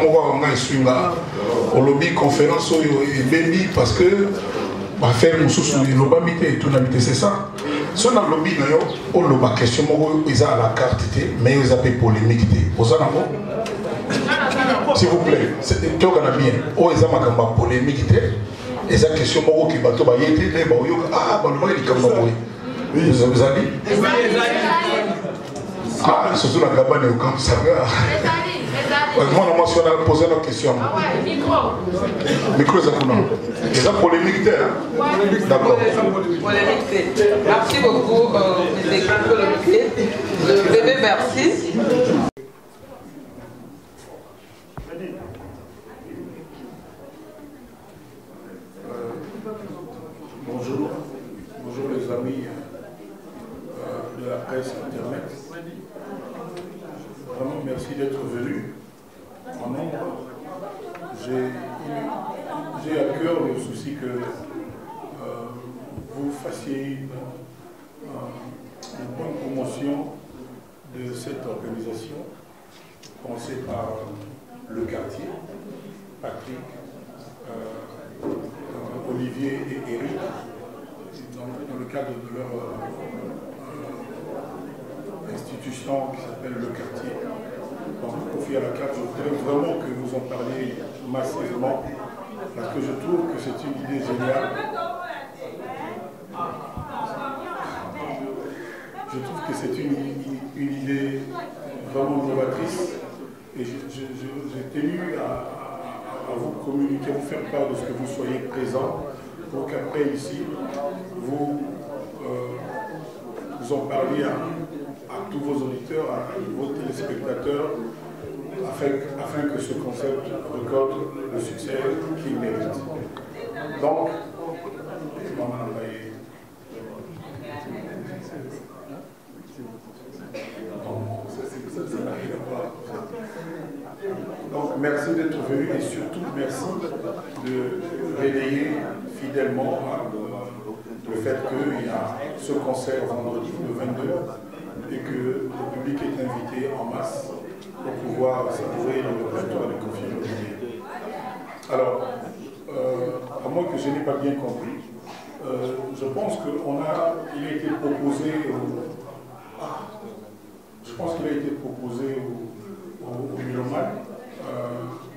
On a swinga au lobby conférence et baby parce que va faire une sous le lobby tout n'habite c'est ça. Si on a lobby d'ailleurs, on a question ils a la carte mais ils a pas polémique aux anamo. S'il vous plaît, c'est tout qu'on a bien. Oh ils a ma gamba polémique et ça question qui bateau ba yété les ba yo ah ba le il comme boy. Vous avez ah surtout la gamba est comme ça. Moi, on a posé notre question. Ah ouais, micro. Micro, c'est pour nous. C'est ça polémique, hein? D'accord. Polémique. Merci beaucoup, le bébé, merci. Bonjour. Bonjour les amis de la presse internet. Vraiment, merci d'être venus en nombre. J'ai à cœur le souci que vous fassiez une bonne promotion de cette organisation, pensée par le quartier, Patrick, Olivier et Eric, dans le cadre de leur institution qui s'appelle le quartier. Donc, confié à la carte, je voudrais vraiment que vous en parliez massivement parce que je trouve que c'est une idée géniale. Je trouve que c'est une idée vraiment novatrice et j'ai tenu à vous communiquer, vous faire part de ce que vous soyez présents pour qu'après ici, vous en parliez à tous vos auditeurs, à vos téléspectateurs, afin que ce concept recorde le succès qu'il mérite. Donc, merci d'être venu et surtout merci de relayer fidèlement le fait qu'il y a ce concert vendredi le 22 et que le public est invité en masse pour pouvoir savourer le répertoire de Koffi Olomide. Alors, à moins que je n'ai pas bien compris, je pense qu'il a été proposé au Mylomanes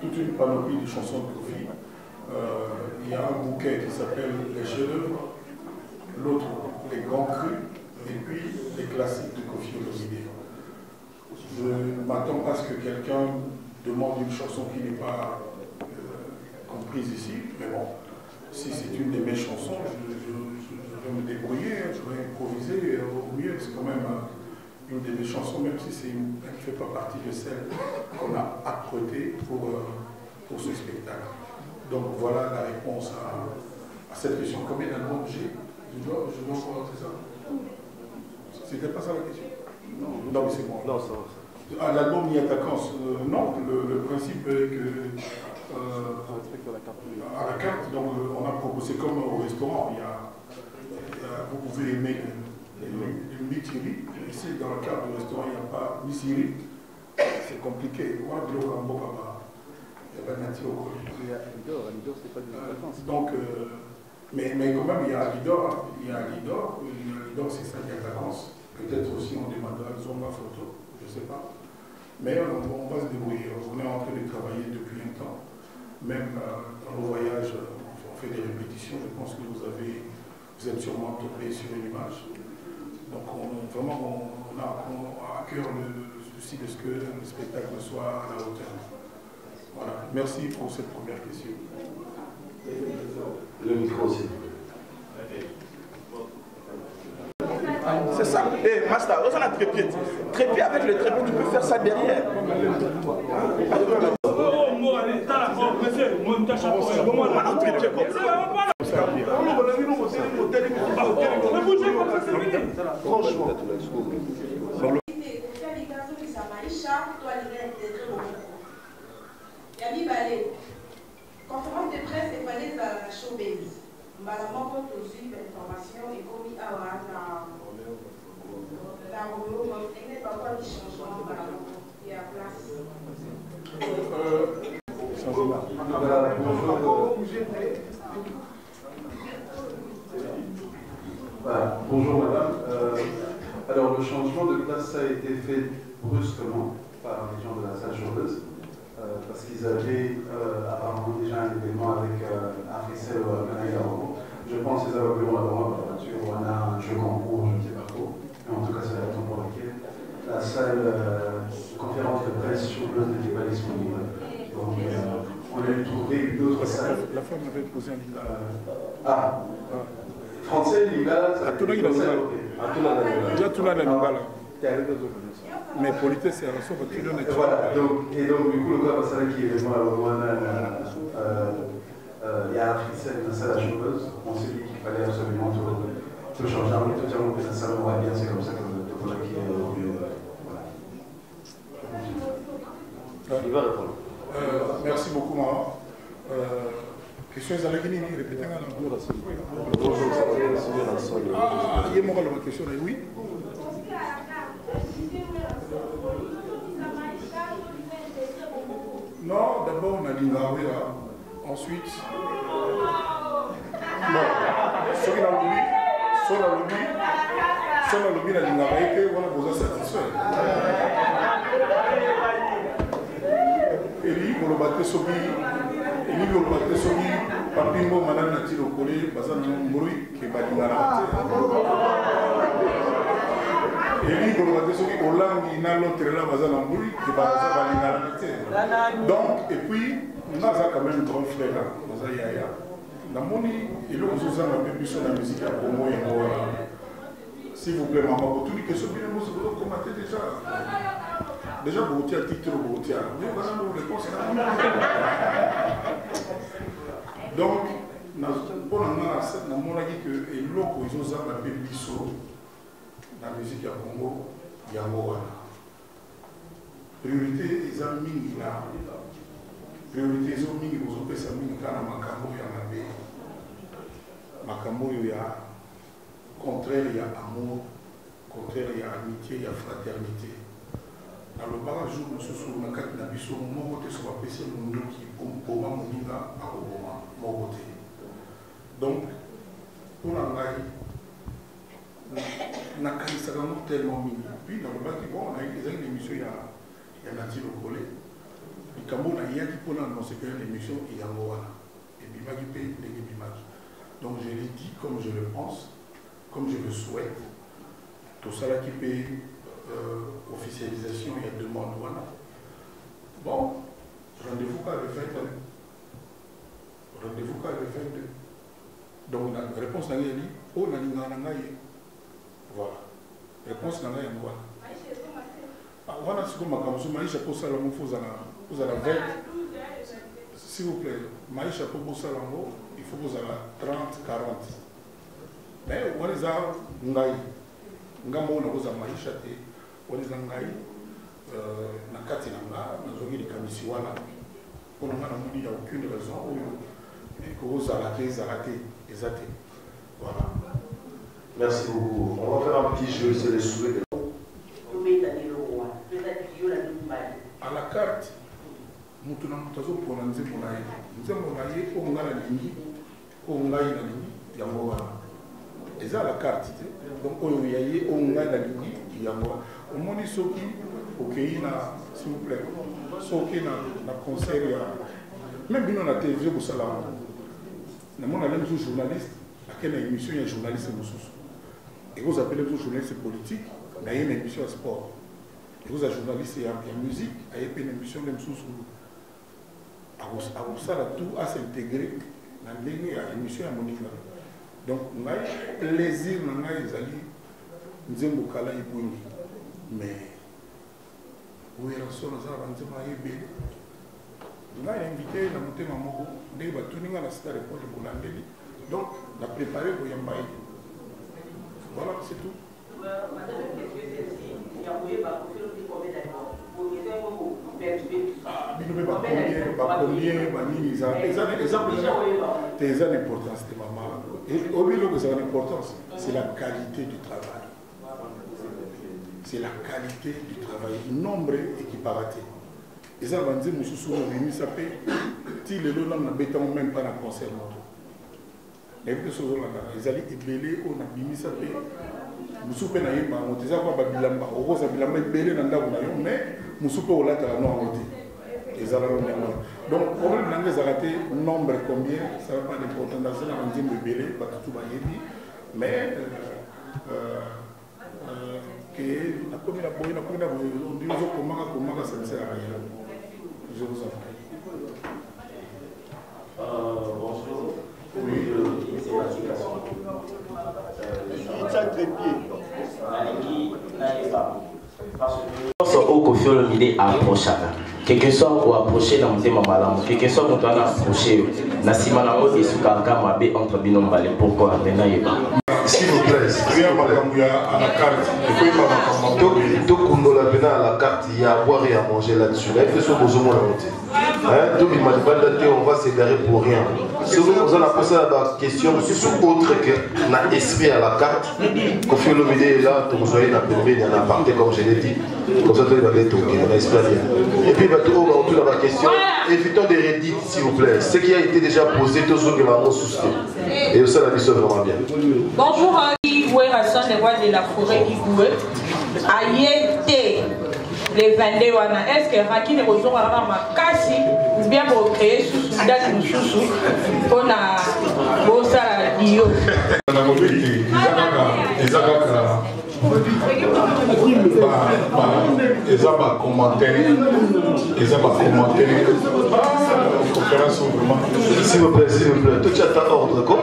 toute une panoplie de chansons de Koffi. Il y a un bouquet qui s'appelle Les chefs-d'œuvre, l'autre Les grands crus, et puis les classiques de Koffi Olomide. Je ne m'attends pas à ce que quelqu'un demande une chanson qui n'est pas comprise ici, mais bon, si c'est une de mes chansons, je vais me débrouiller, je vais improviser au mieux, c'est quand même une de mes chansons, même si elle ne fait pas partie de celle qu'on a apprêtée pour ce spectacle. Donc voilà la réponse à cette question. Combien d'albums j'ai? Je dois voir, c'est ça? C'était pas ça la question? Non, mais c'est bon. Non, ça va. Ah, l'album Ni Attaquant, non, le principe est que à la carte, donc on a proposé comme au restaurant, vous pouvez aimer une mitiri. Ici, dans la carte du restaurant, il n'y a pas mitiri. C'est compliqué. Moi, de l'eau, il n'y a pas de nature. Alidor, c'est pas des vacances. Donc, mais quand même, il y a Alidor, Alidor, c'est ça, il y a vacances. Peut-être aussi on demandera Zoma photo, je ne sais pas. Mais on va se débrouiller. On est en train de travailler depuis un temps. Même dans nos voyages, on fait des répétitions. Je pense que vous êtes sûrement tombé sur une image. Donc vraiment, on a à cœur le souci de ce que le spectacle soit à la hauteur. Voilà. Merci pour cette première question. Le micro aussi. C'est ça. Et Master, on a trépied. Trépied avec le trépied, tu peux faire ça derrière. Conférence de presse et fallait la showbiz. Malamment pour aussi l'information et commis à la Romeo, il n'est pas quoi de changement par rapport à la place. fait brusquement par les gens de la salle joueuse, parce qu'ils avaient apparemment déjà un événement avec Africell ou Canagaro. Je pense qu'ils avaient besoin avant moi, parce qu'on a un jeu concours, je ne sais pas trop. Mais en tout cas, c'est la raison pour laquelle la salle de conférence de presse joueuse n'était pas disponible. Donc, on a dû trouver une autre salle. La femme avait posé un lingala. Français, lingala, ça a été mais politesse, c'est un sauf que tu donnes. Voilà, et donc du coup, le gars passera qui est vraiment il y a Africell, une salle à joueuse. On s'est dit qu'il fallait absolument tout changer. On est totalement que ça va bien, c'est comme ça que le gars qui est voilà. Il va répondre. Merci beaucoup, Mara. Question est à la Guinée, répétez moi il y a une question, oui. Non, d'abord on a dit ensuite. Bon, ceux qui ont le lobby, on a besoin satisfait. Eli kolobate soki papimbo madame nati lokole baza na mburi ke balingana te eli kolobate soki olangi na l'autre là baza na mburi ke baza balingana te donc et puis naza quand même grand frère là baza yaya namoni eloko zozanga mpe biso na musique ya Congo yango wana s'il vous plaît maman botuni question bino mozo komate déjà Boutia titre Boutia. Donc, pour nous dit que l'eau ils ont appelé Bisso dans la musique à Congo, Yango. Priorité, ils ont mis là. Priorité, ils ont mis aux opés, ça mis là, Makambo, Yamabe. Makambo, il y a contraire, il y a amour, contraire, il y a amitié, il y a fraternité. Dans le barrage, nous sommes dans le cadre de Bisso, mon côté sur la PC, nous qui pour moi, mon côté. Donc, pour l'engager, on a tellement mis. Puis, dans le bâtiment, on a eu des émissions, il y a Nati Lokole. Et quand on a eu qui pour l'annoncer qu'il y a une émission, il y a Moana. Et Bimaki paye les Bimaki. Donc, je l'ai dit comme je le pense, comme je le souhaite. Tout ça là qui paye. Officialisation, il y a demande, voilà. Bon, rendez-vous quand le fait. Rendez-vous quand le fait. Donc la réponse n'a rien dit. Oh, la ligne n'a rien. Voilà. Réponse n'a rien. Voilà. Ah, voilà ce que ma campagne, Maïcha pour ça, vous allez la 20. S'il vous plaît, Maïcha pour ça, il faut que vous allez 30, 40. Mais on les a, Ngambo na koza Maïcha te. On est en Gaï, na kati nanga, na zogi de kamisi wana. On a il n'y a aucune raison que vous arrêtez, exaté. Voilà. Merci beaucoup. On va faire un petit jeu, c'est le souhait de. À la carte, nous tenons tout ça pour nous dire qu'on a eu, on a lingi, on a eu yango. Et ça la carte, donc on y a eu, on a lingi, yango. Au moins, ceux qui, s'il vous plaît, ceux qui na conseil, même bien la télévision, vous savez, nous avons même journaliste, à quelle émission il y a un journaliste et vous appelez vous journaliste politique, il y a une émission à sport. Et vous avez journaliste et en musique, il y a une émission même sous à vous ça tout à s'intégrer dans l'émission à Monique. Donc, on a plaisir, on a les alliés, nous avons beaucoup de mais où est la seule chose à faire? On a invité la montée Mamoko, on a tout la cité de Bolandeli, donc on a préparé pour Yambaï. Voilà, c'est tout. C'est la qualité du travail. C'est la qualité du travail. Nombre équiparaté. Et ça va dire, nous sommes venus, ça fait, si les gens n'ont même pas un concert. Les gens qui allaient ébélés, on a mis ça fait, musupe na yeba ngoteza kwa babilamba okoza bilamba ebele na ndako na yo mais musupe olata la no ngoti ezala no ngoma donc problème nanga ezala te nombre combien ça va pas d'important dans la nzimbo ebele batutu bayebi mais que la commune a boyé la commune a boyé ndizo komaka ça ne sert à rien je vous en prie. Bonjour. Oui, c'est l'application. Au Koffi Olomide approche quel que soit ou approcher dans le malamu quel que soit quand on a approché na simana ngo esukaka mabe entre binombale pourquoi maintenant yeba s'il vous plaît bien makambuya à la carte et puis makambuya to kundola pena à la carte il y a à boire et à manger là-dessus là il faut que vous monter hein to bimalibanda on va s'égarer pour rien si vous avez posé la question sur autre que na esprit à la carte Koffi Olomide est là to vous avez na permis il y en a parté comme je l'ai dit comme ça tu vas aller toquer on espère bien et puis autour de la question évitons des rédits s'il vous plaît ce qui a été déjà posé tous ceux qui l'ont soutenu et ça la mission vraiment bien. Bonjour Igoué Rasson des rois de la forêt Igoué Ayete les 22 wana est-ce que Raki ne rejoint à Makasi ou bien pour créer sous date sous on a bossa dio na mobilité ils ont commentaire conférence vraiment s'il vous plaît tout tu as ordre quoi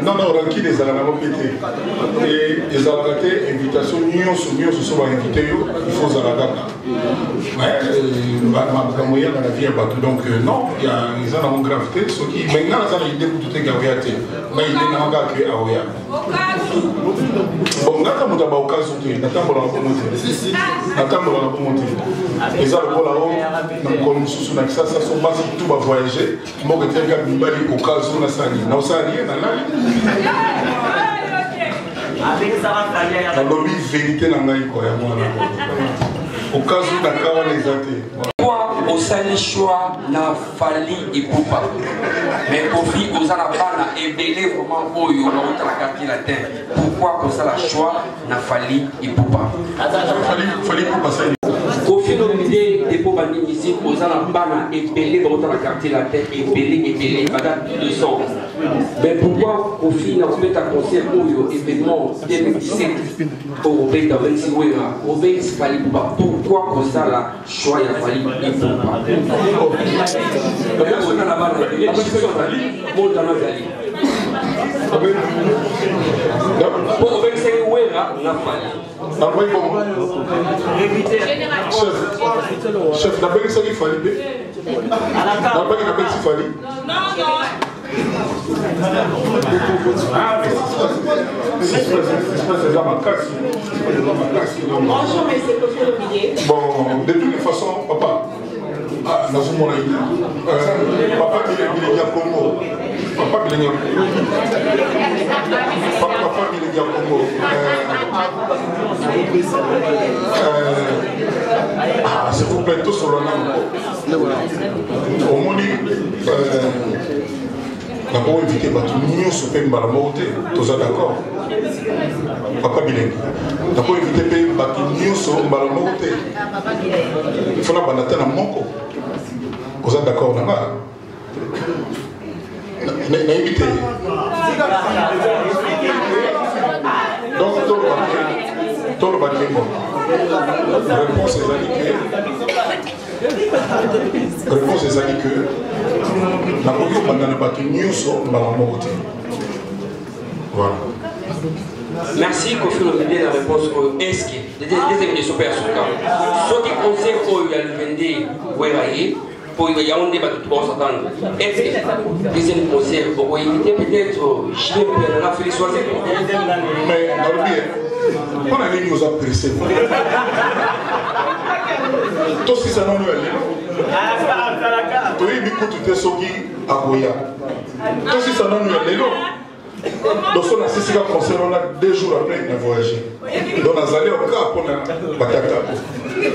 non Raki les ala na mobilité et les ala raté invitation nyonso so ba invité yo il faut za kaka moyen dans la vie donc non il y a ils ont une gravité ce qui maintenant ça il découte tout gavité mais il est dans ka que aoya bon ngata muta ba okazo te natambola ko monter natambola ko monter les ala ko là on comme sous na ça sont basi tout va voyager mo que tenga bibali okazo na sani na osani na la avec ça va la lobby vérité na ngai ko ya mwana au cas où d'accord les athées. Pourquoi au sein choix n'a fallu et poupa mais Koffi aux anabana et belé vraiment au yo na la la terre pourquoi pour ça la choix n'a fallu et poupa fallu poupa ça Koffi Olomide des pauvres ici aux anabana et belé dans la quartier la terre et belé madame de sang mais pourquoi Koffi n'a pas fait un concert au yo événement 2017 au Robert dans 26 wera au 26 fallu poupa pourquoi pour ça la choix il a fallu et poupa on a la barre monte dans notre allée pour 25 wera n'a fallu chef d'abord ça il fallait d'abord il fallait non bonjour monsieur Koffi Olomide bon de toutes les façons papa papa il y a Congo papa il y a Congo s'il vous plaît tout sur le nom au monde d'abord éviter nous se fait mal tous d'accord papa bilingue d'abord éviter payer nous se mal il faut la banate na moko vous êtes d'accord là na éviter donc tout le bâtiment réponse est à dire que la commune bandana batu nyuso mbala voilà. Merci Koffi Olomide la réponse au est-ce que deuxième question personne ce qui concerne au Yalvende Weraye pour y avoir un débat tout on s'entend est-ce que deuxième concert pour éviter peut-être je vais la Félix Soisé mais on a dit nous apprécier tout ce qui s'en est tu es beaucoup tout est soki à Goya tout ce qui s'en est donc on a cessé le concert on a 2 jours après on a voyagé donc on a allé au cas pour la batata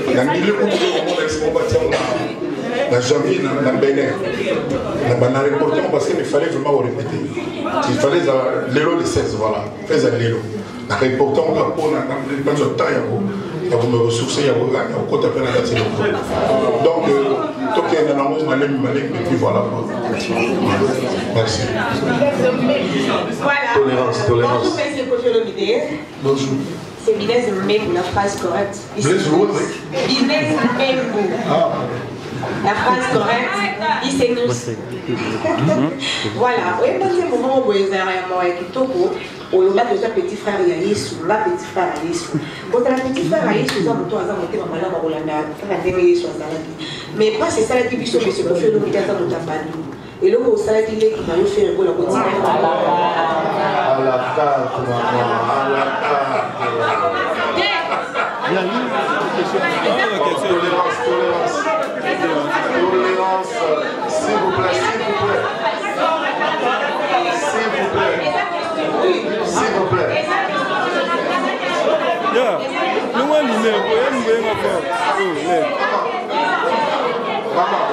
il y a mille beaucoup de monde expo bâtiment en janvier, dans Bénin. On a reporté parce qu'il fallait vraiment répéter. Il fallait l'élo le 16, voilà. Fais un l'élo. On a reporté, on a pas de temps, il y a me ressourcer, il y a compte appel à la télé. Donc, tout est dans la mode, et puis voilà. Merci. Voilà. Tolérance. Bonjour, monsieur Kofiolomide. Bonjour. C'est Binez Mbembo, la phrase correcte. Binez Mbembo. La phrase correcte, il s'est nous. Voilà. Oui, moi, c'est mon moment où vous avez un kitoko. On a déjà petit frère Yaïsou, là petit frère Yaïsou. Quand la petit frère Yaïsou, ils ont monté en malheur à Rolanda, mais pas c'est ça qui dit que monsieur Kofi Olomide dans notre abandon. Et là, au salaire qui est qui m'a fait un peu la quotidien. À la carte, maman, à la carte. Tolérance, s'il vous plaît. S'il vous plaît. Maman.